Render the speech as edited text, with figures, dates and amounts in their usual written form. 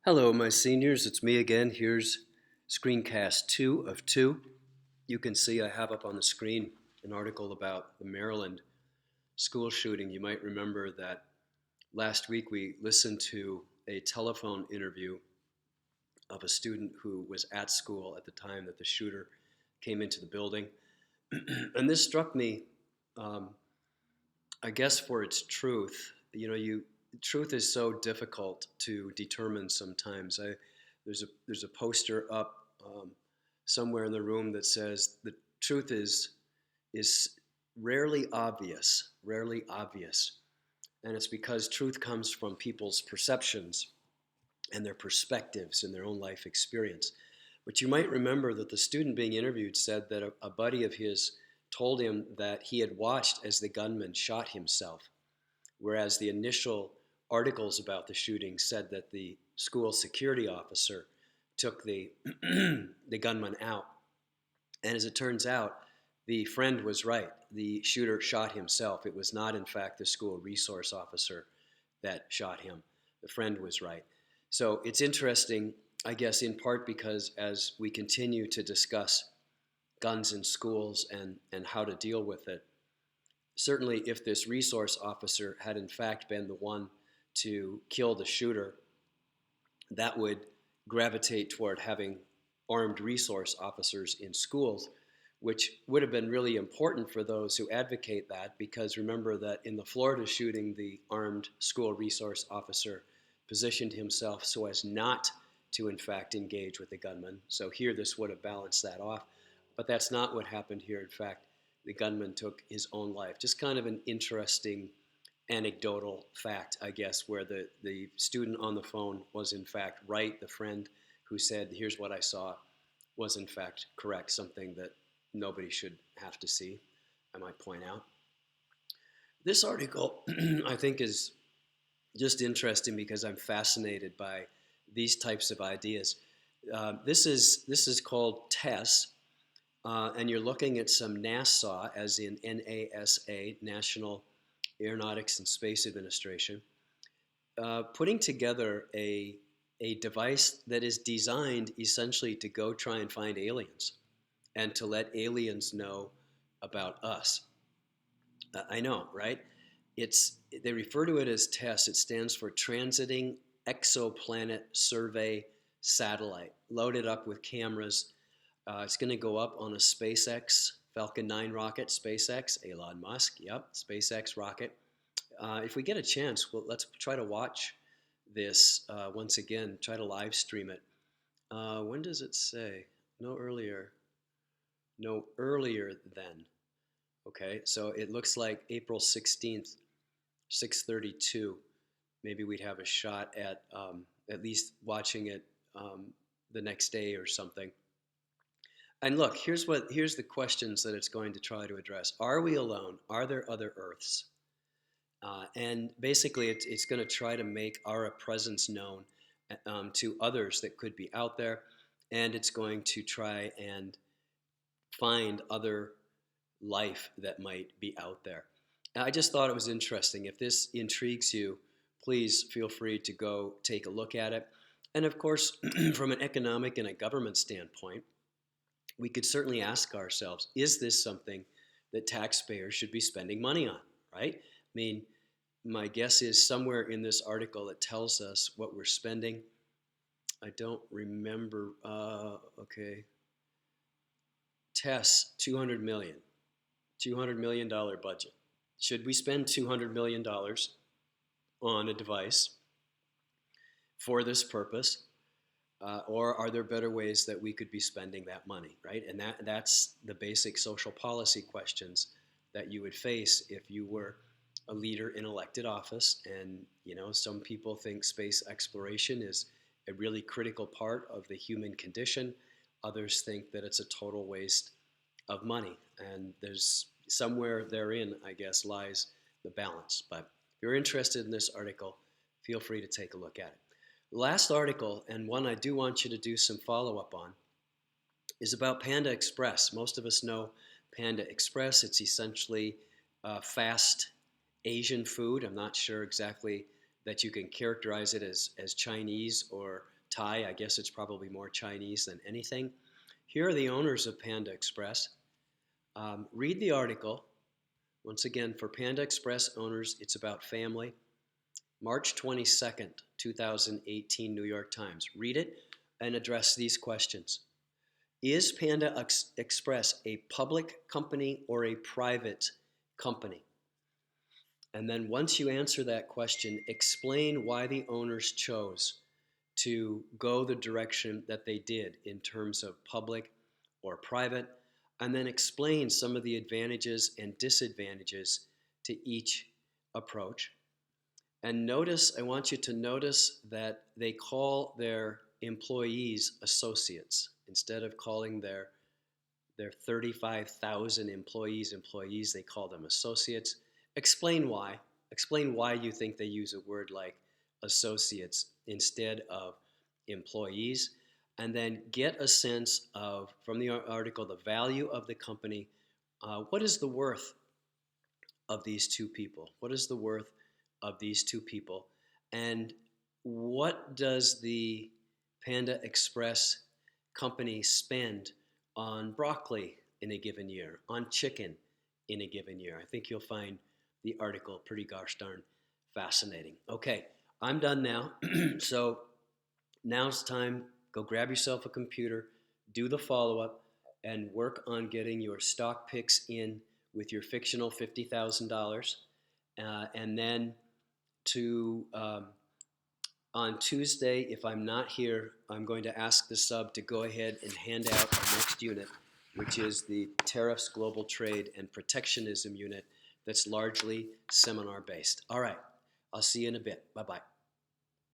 Hello, my seniors. It's me again. Here's screencast 2 of 2. You can see I have up on the screen an article about the Maryland school shooting. You might remember that last week we listened to a telephone interview of a student who was at school at the time that the shooter came into the building. And this struck me, um, I guess, for its truth. Truth is so difficult to determine sometimes. There's a poster up somewhere in the room that says the truth is rarely obvious, and it's because truth comes from people's perceptions and their perspectives and their own life experience. But you might remember that the student being interviewed said that a buddy of his told him that he had watched as the gunman shot himself, whereas the initial articles about the shooting said that the school security officer took the the gunman out. And as it turns out, the friend was right. The shooter shot himself. It was not, in fact, the school resource officer that shot him. The friend was right. So it's interesting, I guess, in part because as we continue to discuss guns in schools and how to deal with it, certainly if this resource officer had in fact been the one to kill the shooter, that would gravitate toward having armed resource officers in schools, which would have been really important for those who advocate that, because remember that in the Florida shooting, the armed school resource officer positioned himself so as not to, in fact, engage with the gunman. So here, this would have balanced that off. But that's not what happened here. In fact, the gunman took his own life. Just kind of an interesting anecdotal fact, I guess, where the student on the phone was in fact right. The friend who said, "Here's what I saw," was in fact correct, something that nobody should have to see, I might point out. This article, I think, is just interesting because I'm fascinated by these types of ideas. This is called TESS, and you're looking at some NASA, as in NASA, National Aeronautics and Space Administration, putting together a device that is designed essentially to go try and find aliens and to let aliens know about us. I know, right? It's they refer to it as TESS. It stands for Transiting Exoplanet Survey Satellite, loaded up with cameras. It's going to go up on a SpaceX Falcon 9 rocket. SpaceX, Elon Musk, yep, SpaceX rocket. If we get a chance, well, let's try to watch this once again. Try to live stream it. When does it say? No earlier. No earlier than. Okay, so it looks like April 16th, 6:32. Maybe we'd have a shot at least watching it the next day or something. And look, here's the questions that it's going to try to address. Are we alone? Are there other Earths? And basically, it's going to try to make our presence known to others that could be out there, and it's going to try and find other life that might be out there. And I just thought it was interesting. If this intrigues you, please feel free to go take a look at it. And of course, from an economic and a government standpoint, we could certainly ask ourselves, is this something that taxpayers should be spending money on, right? I mean, my guess is somewhere in this article it tells us what we're spending. I don't remember. Okay. TESS, 200 million, $200 million budget. Should we spend $200 million on a device for this purpose? Or are there better ways that we could be spending that money, right? And that's the basic social policy questions that you would face if you were a leader in elected office. And, some people think space exploration is a really critical part of the human condition. Others think that it's a total waste of money. And there's somewhere therein, I guess, lies the balance. But if you're interested in this article, feel free to take a look at it. Last article, and one I do want you to do some follow up on, is about Panda Express. Most of us know Panda Express. It's essentially fast Asian food. I'm not sure exactly that you can characterize it as Chinese or Thai. I guess it's probably more Chinese than anything. Here are the owners of Panda Express. Read the article. Once again, for Panda Express owners, it's about family. March 22nd, 2018, New York Times. Read it and address these questions. Is Panda Express a public company or a private company? And then once you answer that question, explain why the owners chose to go the direction that they did in terms of public or private, and then explain some of the advantages and disadvantages to each approach. And notice, I want you to notice that they call their employees associates instead of calling their 35,000 employees, they call them associates. Explain why. Explain why you think they use a word like associates instead of employees. And then get a sense of, from the article, the value of the company. What is the worth of these two people? What is the worth of these two people? And what does the Panda Express company spend on broccoli in a given year, on chicken in a given year? I think you'll find the article pretty gosh darn fascinating. Okay, I'm done now. So now's time. Go grab yourself a computer, do the follow-up, and work on getting your stock picks in with your fictional $50,000. And then on Tuesday, if I'm not here, I'm going to ask the sub to go ahead and hand out our next unit, which is the Tariffs, Global Trade, and Protectionism unit that's largely seminar based. All right, I'll see you in a bit. Bye-bye.